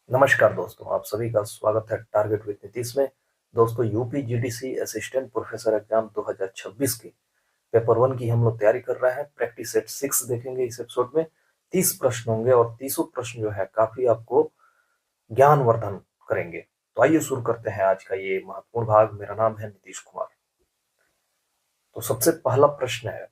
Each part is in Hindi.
नमस्कार दोस्तों, आप सभी का स्वागत है टारगेट विद नीतीश में। दोस्तों, UP GDC assistant professor exam 2026 की पेपर 1 की हम लोग तैयारी कर रहे हैं। प्रैक्टिस सेट 6 देखेंगे इस एपिसोड में। 30 प्रश्न होंगे और 30 प्रश्न जो है काफी आपको ज्ञानवर्धन करेंगे। तो आइए शुरू करते हैं आज का ये महत्वपूर्ण भाग। मेरा नाम है नीतीश कुमार। तो सबसे पहला प्रश्न है,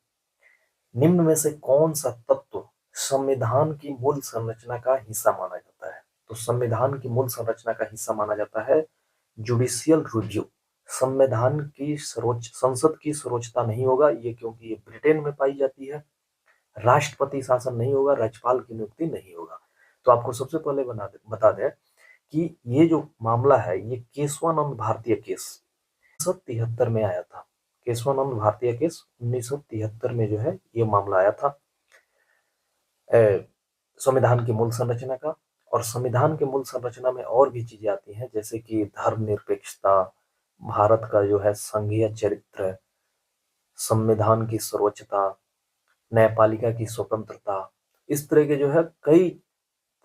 निम्न में से कौन सा तत्व संविधान की मूल संरचना का हिस्सा माना जाता है? तो संविधान की मूल संरचना का हिस्सा माना जाता है जुडिशियल रिव्यू। संविधान की सर्वोच्च संसद की सर्वोच्चता नहीं होगा ये, क्योंकि ये ब्रिटेन में पाई जाती है। राष्ट्रपति शासन नहीं होगा, राज्यपाल की नियुक्ति नहीं होगा। तो आपको सबसे पहले बता दें कि ये जो मामला है ये केशवानंद भारतीय केस 1973 में आया था। केशवानंद भारतीय केस 1973 में जो है ये मामला आया था संविधान की मूल संरचना का। और संविधान की मूल संरचना में और भी चीजें आती हैं, जैसे कि धर्मनिरपेक्षता, भारत का जो है संघीय चरित्र, संविधान की सर्वोच्चता, न्यायपालिका की स्वतंत्रता। इस तरह के जो है कई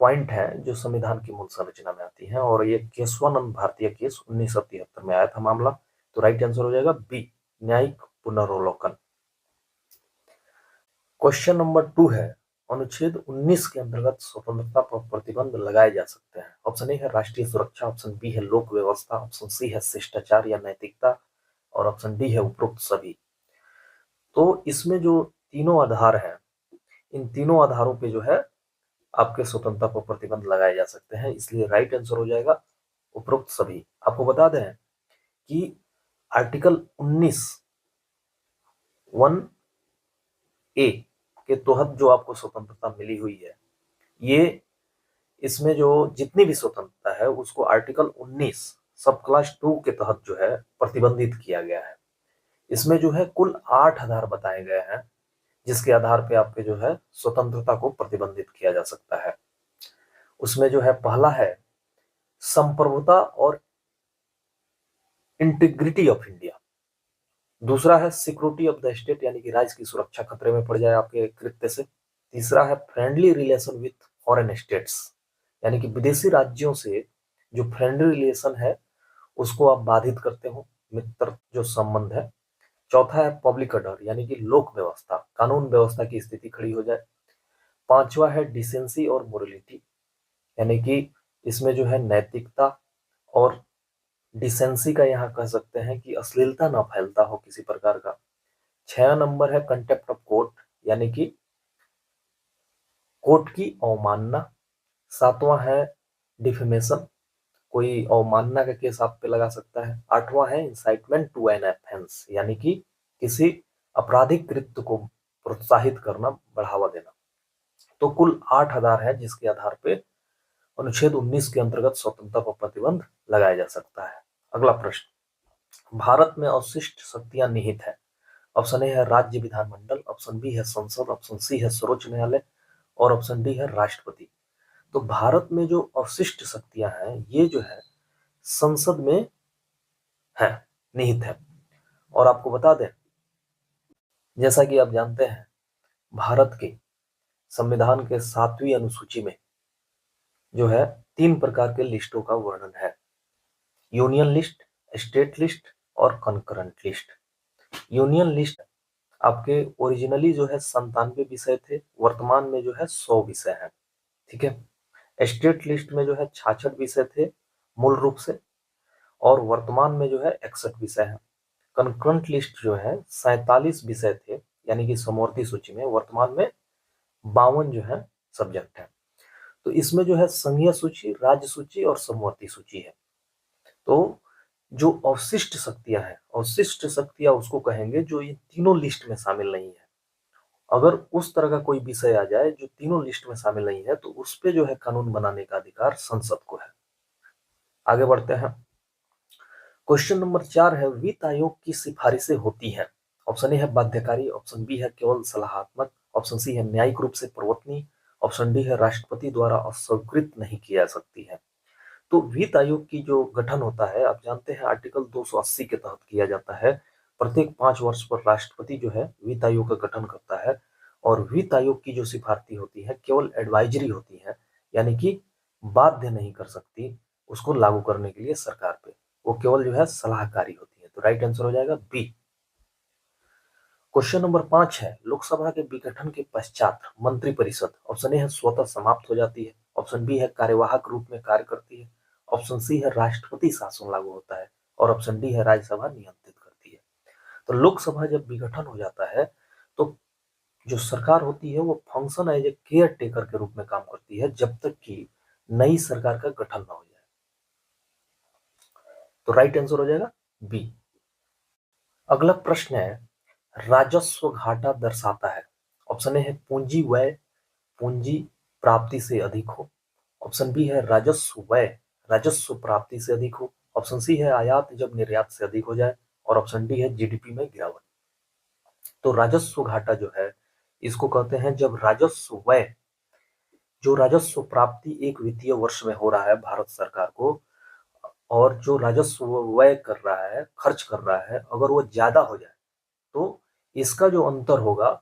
पॉइंट हैं जो संविधान की मूल संरचना में आती हैं। और ये केशवानंद भारतीय केस 1973 में आया था मामला। तो राइट आंसर हो जाएगा बी, न्यायिक पुनर्वलोकन। क्वेश्चन नंबर 2 है, अनुच्छेद 19 के अंतर्गत स्वतंत्रता पर प्रतिबंध लगाए जा सकते हैं। ऑप्शन ए है राष्ट्रीय सुरक्षा, ऑप्शन बी है लोक व्यवस्था, ऑप्शन सी है शिष्टाचार या नैतिकता, और ऑप्शन डी है उपरोक्त सभी। तो इसमें जो तीनों आधार हैं, इन तीनों आधारों पे जो है आपके स्वतंत्रता पर प्रतिबंध लगाए जा सकते हैं, इसलिए राइट आंसर हो जाएगा उपरोक्त सभी। आपको बता दें कि आर्टिकल 19 1 ए के तहत जो आपको स्वतंत्रता मिली हुई है, ये इसमें जो जितनी भी स्वतंत्रता है उसको आर्टिकल 19 सब क्लास 2 के तहत जो है प्रतिबंधित किया गया है। इसमें जो है कुल 8 आधार बताए गए हैं जिसके आधार पे आपके जो है स्वतंत्रता को प्रतिबंधित किया जा सकता है। उसमें जो है पहला है संप्रभुता और इंटीग्रिटी ऑफ इंडिया। दूसरा है सिक्योरिटी ऑफ द स्टेट, यानी कि राज्य की सुरक्षा खतरे में पड़ जाए आपके कृत्य से। तीसरा है friendly relation with foreign states, यानी कि विदेशी राज्यों से जो फ्रेंडली रिलेशन है उसको आप बाधित करते हो, मित्र जो संबंध है। चौथा है पब्लिक ऑर्डर, यानी कि लोक व्यवस्था, कानून व्यवस्था की स्थिति खड़ी हो जाए। पांचवा है डिसेंसी और मोरलिटी, यानी कि इसमें जो है नैतिकता और डिसेंसी का यहाँ कह सकते हैं कि अश्लीलता ना फैलता हो किसी प्रकार का। 6 नंबर है कंटेप्ट ऑफ कोर्ट, यानी कि कोर्ट की अवमानना। 7वां है डिफेमेशन, कोई अवमानना का केस आप पे लगा सकता है। 8वां है इंसाइटमेंट टू एन ऑफेंस, यानी कि किसी आपराधिक कृत्य को प्रोत्साहित करना, बढ़ावा देना। तो कुल 8 आधार है जिसके आधार पे अनुच्छेद 19 के अंतर्गत स्वतंत्रता पर प्रतिबंध लगाया जा सकता है। अगला प्रश्न, भारत में अवशिष्ट शक्तियां निहित है। ऑप्शन ए है राज्य विधानमंडल, ऑप्शन बी है संसद, ऑप्शन सी है सर्वोच्च न्यायालय, और ऑप्शन डी है राष्ट्रपति। तो भारत में जो अवशिष्ट शक्तियां हैं ये जो है संसद में है, निहित है। और आपको बता दें, जैसा कि आप जानते हैं, भारत के संविधान के 7वीं अनुसूची में जो है 3 प्रकार के लिस्टों का वर्णन है, यूनियन लिस्ट, स्टेट लिस्ट और कंकरेंट लिस्ट। यूनियन लिस्ट आपके ओरिजिनली जो है 97 विषय थे, वर्तमान में जो है 100 विषय हैं। ठीक है। स्टेट लिस्ट में जो है 66 विषय थे मूल रूप से, और वर्तमान में जो है 61 विषय हैं। कंकरेंट लिस्ट जो है 47 विषय थे, यानी कि समवर्ती सूची में, वर्तमान में 52 जो है सब्जेक्ट है। तो इसमें जो है संघीय सूची, राज्य सूची और समवर्ती सूची है। तो जो अवशिष्ट शक्तियां हैं, अवशिष्ट शक्तियां उसको कहेंगे जो ये तीनों लिस्ट में शामिल नहीं है। अगर उस तरह का कोई विषय आ जाए जो तीनों लिस्ट में शामिल नहीं है तो उस पे जो है कानून बनाने का अधिकार संसद को है। आगे बढ़ते हैं। क्वेश्चन नंबर 4 है, वित्त आयोग की सिफारिशें होती हैं। ऑप्शन ए है बाध्यकारी, ऑप्शन बी है केवल सलाहात्मक, ऑप्शन सी है न्यायिक रूप से प्रवर्तनीय, ऑप्शन डी है राष्ट्रपति द्वारा अस्वीकृत नहीं की जा सकती है। तो वित्त आयोग की जो गठन होता है, आप जानते हैं आर्टिकल 280 के तहत किया जाता है। प्रत्येक 5 वर्ष पर राष्ट्रपति जो है वित्त आयोग का गठन करता है। और वित्त आयोग की जो सिफारिशें होती है केवल एडवाइजरी होती है, यानी कि बाध्य नहीं कर सकती उसको लागू करने के लिए सरकार पे, वो केवल जो है सलाहकारी होती है। तो राइट आंसर हो जाएगा बी। क्वेश्चन नंबर 5 है, लोकसभा के विघटन के पश्चात मंत्रिपरिषद ऑप्शन ए है स्वतः समाप्त हो जाती है, ऑप्शन बी है कार्यवाहक रूप में कार्य करती है, ऑप्शन सी है राष्ट्रपति शासन लागू होता है, और ऑप्शन डी है राज्यसभा नियंत्रित करती है। तो लोकसभा जब विघटन हो जाता है तो जो सरकार होती है वो function as a caretaker के रूप में काम करती है जब तक कि नई सरकार का गठन ना हो जाए। तो राइट आंसर हो जाएगा बी। अगला प्रश्न है, राजस्व घाटा दर्शाता है, ऑप्शन ए है पूंजी व्यय पूंजी प्राप्ति से अधिक हो, ऑप्शन बी है राजस्व व्यय राजस्व प्राप्ति से अधिक हो, ऑप्शन सी है आयात जब निर्यात से अधिक हो जाए, और ऑप्शन डी है जीडीपी में गिरावट। तो राजस्व घाटा जो है इसको कहते हैं जब राजस्व व्यय, जो राजस्व प्राप्ति एक वित्तीय वर्ष में हो रहा है भारत सरकार को, और जो राजस्व व्यय कर रहा है खर्च कर रहा है, अगर वो ज्यादा हो जाए तो इसका जो अंतर होगा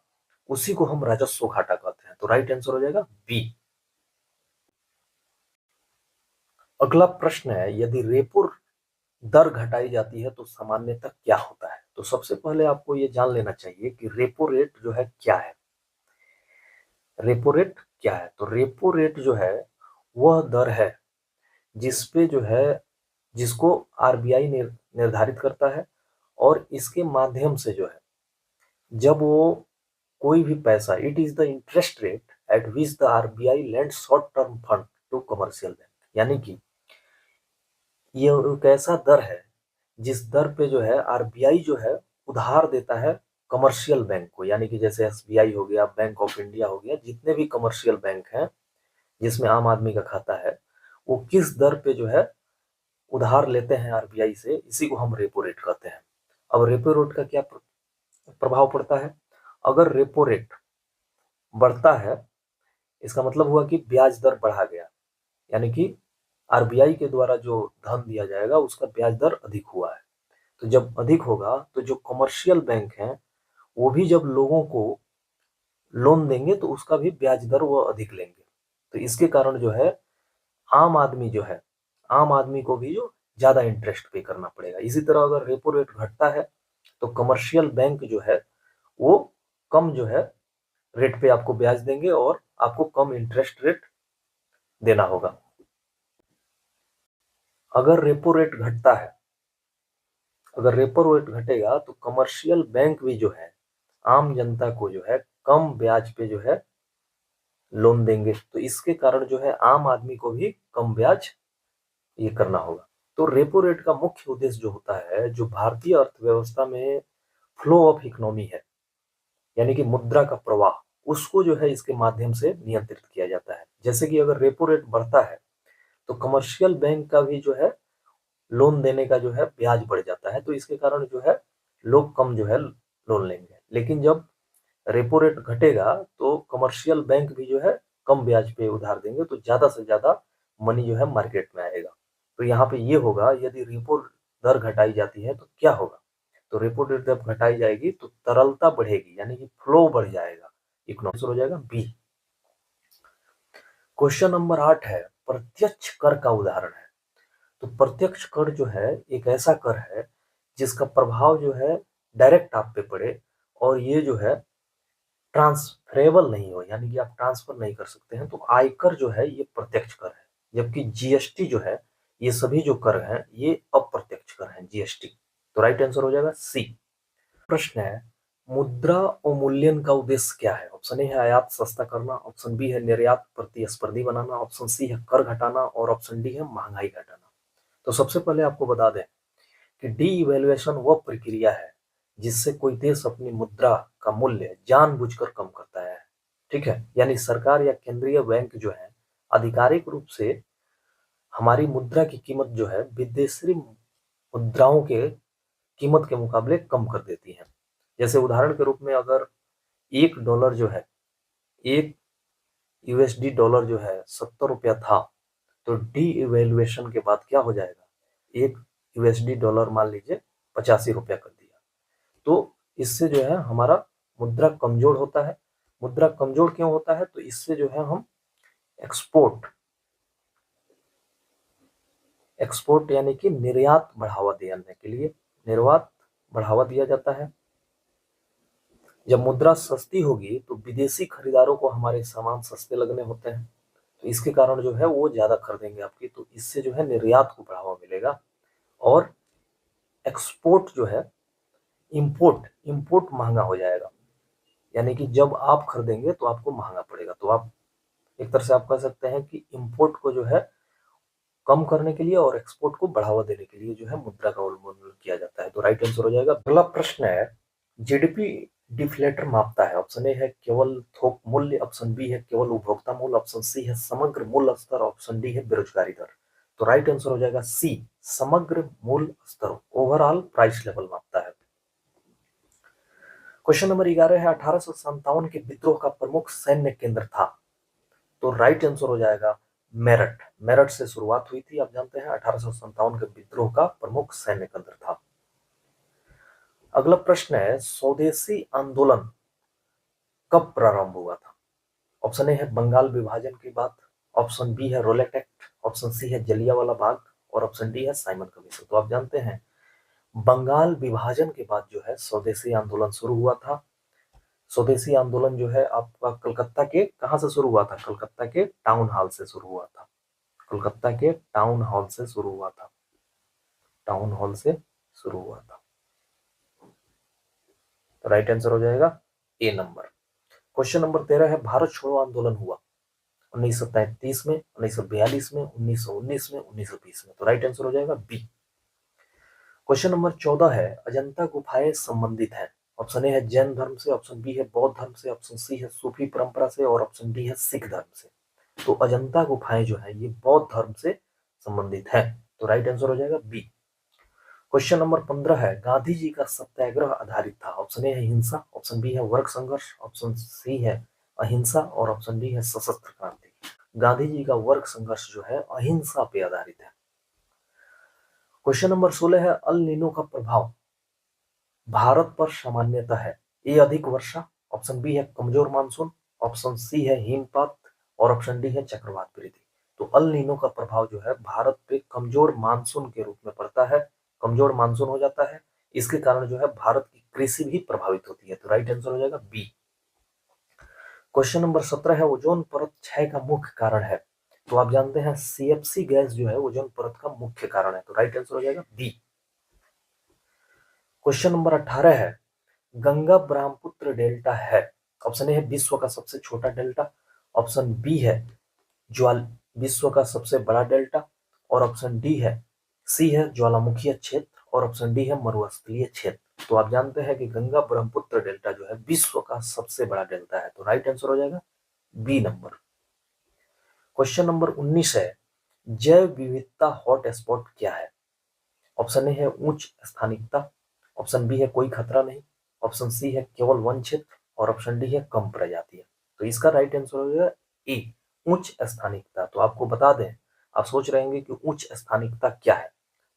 उसी को हम राजस्व घाटा कहते हैं। तो राइट आंसर हो जाएगा बी। अगला प्रश्न है, यदि रेपो दर घटाई जाती है तो सामान्यतः क्या होता है। तो सबसे पहले आपको ये जान लेना चाहिए कि रेपो रेट जो है क्या है। रेपो रेट क्या है? तो रेपो रेट जो है वह दर है जिसपे जो है जिसको आरबीआई निर्धारित करता है, और इसके माध्यम से जो है जब वो कोई भी पैसा, it is the interest rate at which the RBI lend short term fund to commercial bank, यानी कि ये एक ऐसा दर है जिस दर पे जो है आरबीआई जो है उधार देता है कमर्शियल बैंक को, यानी कि जैसे एसबीआई हो गया, बैंक ऑफ इंडिया हो गया, जितने भी कमर्शियल बैंक हैं जिसमें आम आदमी का खाता है, वो किस दर पे जो है उधार लेते हैं आरबीआई से, इसी को हम रेपो रेट कहते हैं। अब रेपो रेट का क्या प्रभाव पड़ता है? अगर रेपो रेट बढ़ता है इसका मतलब हुआ कि ब्याज दर बढ़ा गया, यानी कि आरबीआई के द्वारा जो धन दिया जाएगा उसका ब्याज दर अधिक हुआ है। तो जब अधिक होगा तो जो कमर्शियल बैंक हैं वो भी जब लोगों को लोन देंगे तो उसका भी ब्याज दर वो अधिक लेंगे। तो इसके कारण जो है आम आदमी जो है आम आदमी को भी जो ज्यादा इंटरेस्ट पे करना पड़ेगा। इसी तरह अगर रेपो रेट घटता है तो कमर्शियल बैंक जो है वो कम जो है रेट पे आपको ब्याज देंगे और आपको कम इंटरेस्ट रेट देना होगा। अगर रेपो रेट घटता है, अगर रेपो रेट घटेगा तो कमर्शियल बैंक भी जो है आम जनता को जो है कम ब्याज पे जो है लोन देंगे। तो इसके कारण जो है आम आदमी को भी कम ब्याज ये करना होगा। तो रेपो रेट का मुख्य उद्देश्य जो होता है, जो भारतीय अर्थव्यवस्था में फ्लो ऑफ इकोनॉमी है, यानी कि मुद्रा का प्रवाह, उसको जो है इसके माध्यम से नियंत्रित किया जाता है। जैसे कि अगर रेपो रेट बढ़ता है तो कमर्शियल बैंक का भी जो है लोन देने का जो है ब्याज बढ़ जाता है, तो इसके कारण जो है लोग कम जो है लोन लेंगे। लेकिन जब रेपो रेट घटेगा तो कमर्शियल बैंक भी जो है कम ब्याज पे उधार देंगे, तो ज्यादा से ज्यादा मनी जो है मार्केट में आएगा। तो यहाँ पे ये होगा, यदि रेपो दर घटाई जाती है तो क्या होगा? तो रेपो रेट जब घटाई जाएगी तो तरलता बढ़ेगी, यानी कि फ्लो बढ़ जाएगा, इकोनॉमिक्स हो जाएगा बी। क्वेश्चन नंबर 8 है, प्रत्यक्ष कर का उदाहरण है। तो प्रत्यक्ष कर जो है एक ऐसा कर है जिसका प्रभाव जो है डायरेक्ट आप पे पड़े, और ये जो है ट्रांसफरेबल नहीं हो, यानी कि आप ट्रांसफर नहीं कर सकते हैं। तो आयकर जो है ये प्रत्यक्ष कर है, जबकि जीएसटी जो है ये सभी जो कर हैं ये अप्रत्यक्ष कर हैं, जीएसटी। तो राइट आंसर हो जाएगा सी। प्रश्न है, मुद्रा अवमूल्यन का उद्देश्य क्या है? ऑप्शन ए है आयात सस्ता करना, ऑप्शन बी है निर्यात प्रतिस्पर्धी बनाना, ऑप्शन सी है कर घटाना, और ऑप्शन डी है महंगाई घटाना। तो सबसे पहले आपको बता दें कि डी इवेल्युएशन वह प्रक्रिया है जिससे कोई देश अपनी मुद्रा का मूल्य जानबूझकर कम करता है। ठीक है, यानी सरकार या केंद्रीय बैंक जो है आधिकारिक रूप से हमारी मुद्रा की कीमत जो है विदेशी मुद्राओं के कीमत के मुकाबले कम कर देती है। जैसे उदाहरण के रूप में अगर एक डॉलर जो है, एक यूएसडी डॉलर जो है 70 रुपया था, तो डी इवेल्युएशन के बाद क्या हो जाएगा, एक यूएसडी डॉलर मान लीजिए 85 रुपया कर दिया। तो इससे जो है हमारा मुद्रा कमजोर होता है। मुद्रा कमजोर क्यों होता है? तो इससे जो है हम एक्सपोर्ट एक्सपोर्ट यानी कि निर्यात बढ़ावा देने के लिए निर्यात बढ़ावा दिया जाता है। जब मुद्रा सस्ती होगी तो विदेशी खरीदारों को हमारे सामान सस्ते लगने होते हैं, तो इसके कारण जो है वो ज्यादा खरीदेंगे आपकी, तो इससे जो है निर्यात को बढ़ावा मिलेगा। और एक्सपोर्ट जो है, इंपोर्ट इंपोर्ट महंगा हो जाएगा, यानी कि जब आप खरीदेंगे तो आपको महंगा पड़ेगा। तो आप एक तरह से आप कह सकते हैं कि इंपोर्ट को जो है कम करने के लिए और एक्सपोर्ट को बढ़ावा देने के लिए जो है मुद्रा का अवलंबन किया जाता है। तो राइट आंसर हो जाएगा। अगला प्रश्न है, जीडीपी डिफ्लेटर मापता है। ऑप्शन ए है केवल थोक मूल्य, ऑप्शन बी है केवल उपभोक्ता मूल्य, ऑप्शन सी है समग्र मूल्य स्तर, ऑप्शन डी है बेरोजगारी दर। तो राइट आंसर हो जाएगा सी, समग्र मूल्य स्तर, ओवरऑल प्राइस लेवल मापता है। क्वेश्चन नंबर 11 है, 1857 के विद्रोह का प्रमुख सैन्य केंद्र था। तो राइट आंसर हो जाएगा मेरठ। मेरठ से शुरुआत हुई थी, आप जानते हैं 1857 के विद्रोह का प्रमुख सैन्य केंद्र था। अगला प्रश्न है, स्वदेशी आंदोलन कब प्रारंभ हुआ था। ऑप्शन ए है बंगाल विभाजन के बाद, ऑप्शन बी है रोलेट एक्ट, ऑप्शन सी है जलियांवाला बाग, और ऑप्शन डी है साइमन कमीशन। तो आप जानते हैं बंगाल विभाजन के बाद जो है स्वदेशी आंदोलन शुरू हुआ था। स्वदेशी आंदोलन जो है आपका कलकत्ता के कहां से शुरू हुआ था, कलकत्ता के टाउन हॉल से शुरू हुआ था। कलकत्ता के टाउन हॉल से शुरू हुआ था, टाउन हॉल से शुरू हुआ था। तो राइट आंसर हो जाएगा ए नंबर। क्वेश्चन नंबर 13 है, भारत छोड़ो आंदोलन हुआ 1933 में, 1942 में, 1919 में, 1920 में। तो राइट आंसर हो जाएगा बी। क्वेश्चन नंबर 14 है, अजंता गुफाएं संबंधित है। ऑप्शन ए है जैन धर्म से, ऑप्शन बी है बौद्ध धर्म से, ऑप्शन सी है सूफी परंपरा से, और ऑप्शन डी है सिख धर्म से। तो अजंता गुफाएं जो है ये बौद्ध धर्म से संबंधित है। तो राइट आंसर हो जाएगा बी। क्वेश्चन नंबर 15 है, गांधी जी का सत्याग्रह आधारित था। ऑप्शन ए है हिंसा, ऑप्शन बी है वर्ग संघर्ष, ऑप्शन सी है अहिंसा, और ऑप्शन डी है सशस्त्र क्रांति। गांधी जी का वर्ग संघर्ष जो है अहिंसा पे आधारित है। क्वेश्चन नंबर 16 है, अल नीनो का प्रभाव भारत पर सामान्यतः है। ए अधिक वर्षा, ऑप्शन बी है कमजोर मानसून, ऑप्शन सी है हिमपात, और ऑप्शन डी है चक्रवात वृद्धि। तो अल नीनो का प्रभाव जो है भारत पे कमजोर मानसून के रूप में पड़ता है, कमजोर मानसून हो जाता है, इसके कारण जो है भारत की कृषि भी प्रभावित होती है। तो राइट आंसर हो जाएगा बी। क्वेश्चन नंबर 17 है, ओजोन परत क्षय का मुख्य कारण है। तो आप जानते हैं सीएफसी गैस जो है ओजोन परत का मुख्य कारण है। तो राइट आंसर हो जाएगा बी। क्वेश्चन नंबर 18 है, गंगा ब्रह्मपुत्र डेल्टा है। ऑप्शन ए है विश्व का सबसे छोटा डेल्टा, ऑप्शन बी है ज्वाल विश्व का सबसे बड़ा डेल्टा, और ऑप्शन डी है सी है ज्वालामुखीय क्षेत्र, और ऑप्शन डी है मरुस्थलीय क्षेत्र। तो आप जानते हैं कि गंगा ब्रह्मपुत्र डेल्टा जो है विश्व का सबसे बड़ा डेल्टा है। तो राइट आंसर हो जाएगा बी नंबर। क्वेश्चन नंबर 19 है, जैव विविधता हॉटस्पॉट क्या है। ऑप्शन ए है उच्च स्थानिकता, ऑप्शन बी है कोई खतरा नहीं, ऑप्शन सी है केवल वन क्षेत्र, और ऑप्शन डी है कम प्रजातियां। तो इसका राइट आंसर हो जाएगा ए, उच्च स्थानिकता। तो आपको बता दें, आप सोच रहे होंगे कि उच्च स्थानिकता क्या है।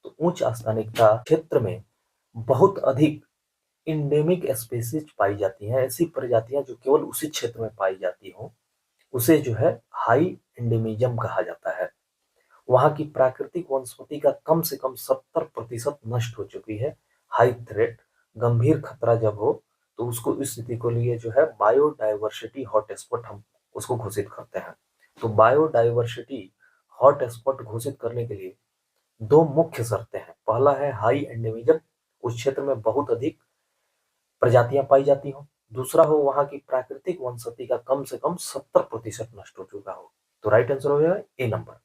तो उच्च स्थानिकता क्षेत्र में बहुत अधिक इंडेमिक स्पीसीज पाई जाती हैं, ऐसी प्रजातियां जो केवल उसी क्षेत्र में पाई जाती हो, उसे जो है हाई एंडेमिज्म कहा जाता है। वहां की प्राकृतिक वनस्पति का कम से कम 70% नष्ट हो चुकी है। हाई थ्रेट, गंभीर खतरा जब हो तो उसको इस स्थिति को लिए जो है बायोडाइवर्सिटी हॉटस्पॉट हम उसको घोषित करते हैं। तो बायोडाइवर्सिटी हॉटस्पॉट घोषित करने के लिए दो मुख्य शर्तें हैं। पहला है हाई एंडेमिज्म, उस क्षेत्र में बहुत अधिक प्रजातियां पाई जाती हो। दूसरा हो वहां की प्राकृतिक वनस्पति का कम से कम 70% नष्ट हो चुका हो। तो राइट आंसर हो जाएगा ए नंबर।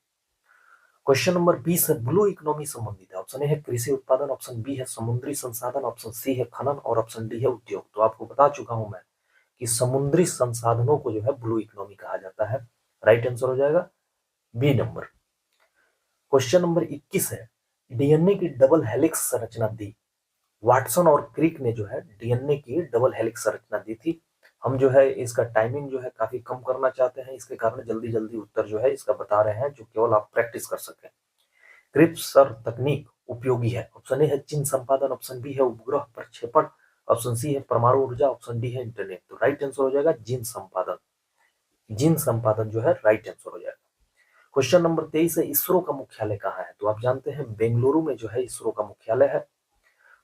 क्वेश्चन नंबर 20 है, ब्लू इकोनॉमी संबंधित है। ऑप्शन ए है कृषि उत्पादन, ऑप्शन बी है समुद्री संसाधन, ऑप्शन सी है खनन, और ऑप्शन डी है उद्योग। तो आपको बता चुका हूं मैं कि समुद्री संसाधनों को जो है ब्लू इकोनॉमी कहा जाता है। राइट आंसर हो जाएगा बी नंबर। क्वेश्चन नंबर 21 है, डीएनए की डबल हेलिक्स संरचना दी। वाटसन और क्रिक ने जो है डीएनए की डबल हेलिक्स संरचना दी थी। हम जो है इसका टाइमिंग जो है काफी कम करना चाहते हैं, इसके कारण जल्दी जल्दी उत्तर जो है इसका बता रहे हैं, जो केवल आप प्रैक्टिस कर सकें। क्रिप्सर तकनीक उपयोगी है। ऑप्शन ए है चिन्ह संपादन, ऑप्शन बी है उपग्रह प्रक्षेपण, ऑप्शन सी है परमाणु ऊर्जा, ऑप्शन डी है इंटरनेट। तो राइट आंसर हो जाएगा जिन संपादन। जिन संपादन जो है राइट आंसर हो जाएगा। क्वेश्चन नंबर 23 है, इसरो का मुख्यालय कहाँ है? तो आप जानते हैं बेंगलुरु में जो है इसरो का मुख्यालय है।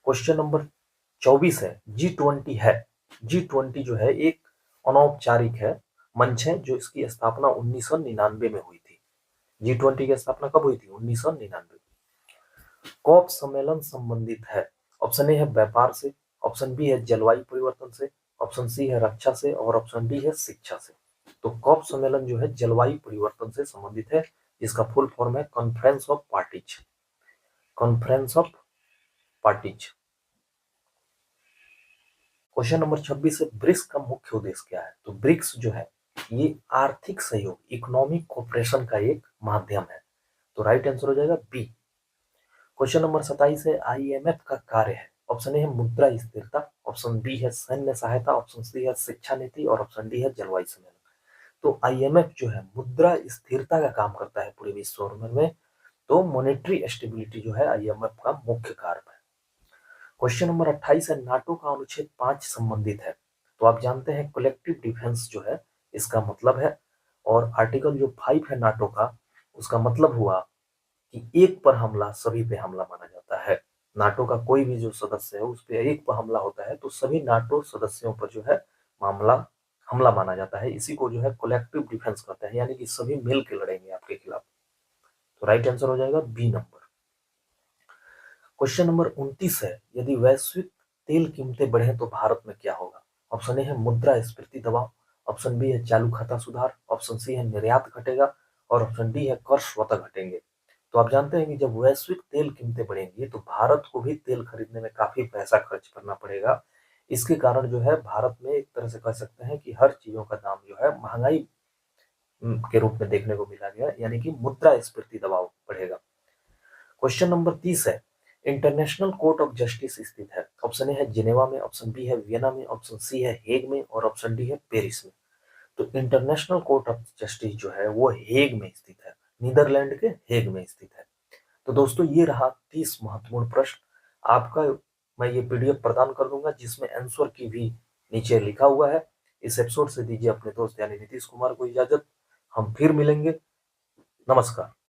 क्वेश्चन नंबर 24 है, G20 है। G20 जो है एक अनौपचारिक है मंच है, जो इसकी स्थापना 1999 में हुई थी। G20 की स्थापना कब हुई थी? 1999। कॉप सम्मेलन संबंधित है। ऑप्शन ए है व्यापार से, ऑप्शन बी है जलवायु परिवर्तन से, ऑप्शन सी है रक्षा से और ऑप्शन डी है शिक्षा से। तो कॉप सम्मेलन जो है जलवायु परिवर्तन से संबंधित है, जिसका फुल फॉर्म है conference of parties. Conference of parties. Question number 26 है, ब्रिक्स का मुख्य उद्देश्य क्या है? तो ब्रिक्स जो है ये आर्थिक सहयोग, इकोनॉमिक कोऑपरेशन का एक माध्यम है। तो राइट आंसर हो जाएगा बी। क्वेश्चन नंबर 27 है, आईएमएफ का कार्य है। ऑप्शन ए है मुद्रा स्थिरता, ऑप्शन बी है सैन्य सहायता, ऑप्शन सी है शिक्षा नीति और ऑप्शन डी है जलवायु सम्मेलन। तो आईएमएफ जो है मुद्रा स्थिरता का काम करता है पूरे विश्व में। तो मॉनेटरी स्टेबिलिटी जो है आईएमएफ का मुख्य कार्य है। क्वेश्चन नंबर 28 है, नाटो का अनुच्छेद 5 संबंधित है। तो आप जानते हैं कलेक्टिव डिफेंस जो है इसका मतलब है, और आर्टिकल जो 5 है नाटो का, उसका मतलब हुआ कि एक पर हमला सभी पे हमला माना जाता है। नाटो का कोई भी जो सदस्य है उस पर एक पर हमला होता है तो सभी नाटो सदस्यों पर जो है मामला हमला माना जाता है। इसी को जो है कलेक्टिव डिफेंस कहते हैं, यानी कि सभी मिल के लड़ेंगे आपके खिलाफ। तो राइट आंसर हो जाएगा बी नंबर। क्वेश्चन नंबर 29 है, यदि वैश्विक तेल कीमतें बढ़े तो भारत में क्या होगा? ऑप्शन ए है मुद्रास्फीति दबाव, ऑप्शन बी है चालू खाता सुधार, ऑप्शन सी है निर्यात घटेगा और ऑप्शन डी है कर स्वतः घटेंगे। तो आप जानते हैं कि जब वैश्विक तेल कीमतें बढ़ेंगी तो भारत को भी तेल खरीदने में काफी पैसा खर्च करना पड़ेगा। इसके कारण जो है भारत में एक तरह से कह सकते हैं कि हर चीजों का दाम जो है महंगाई के रूप में देखने को मिला गया, यानी कि मुद्रास्फीति दबाव बढ़ेगा। क्वेश्चन नंबर 30 है, इंटरनेशनल कोर्ट ऑफ जस्टिस स्थित है। ऑप्शन ए है जिनेवा में, ऑप्शन बी है वियना में, ऑप्शन सी है हेग में और ऑप्शन डी है पेरिस में। तो इंटरनेशनल कोर्ट ऑफ जस्टिस जो है वो हेग में स्थित है, नीदरलैंड के हेग में स्थित है। तो दोस्तों ये रहा 30 महत्वपूर्ण प्रश्न आपका। मैं ये पीडीएफ प्रदान कर दूंगा जिसमें आंसर की भी नीचे लिखा हुआ है। इस एपिसोड से दीजिए अपने दोस्त यानी नीतीश कुमार को इजाजत। हम फिर मिलेंगे। नमस्कार।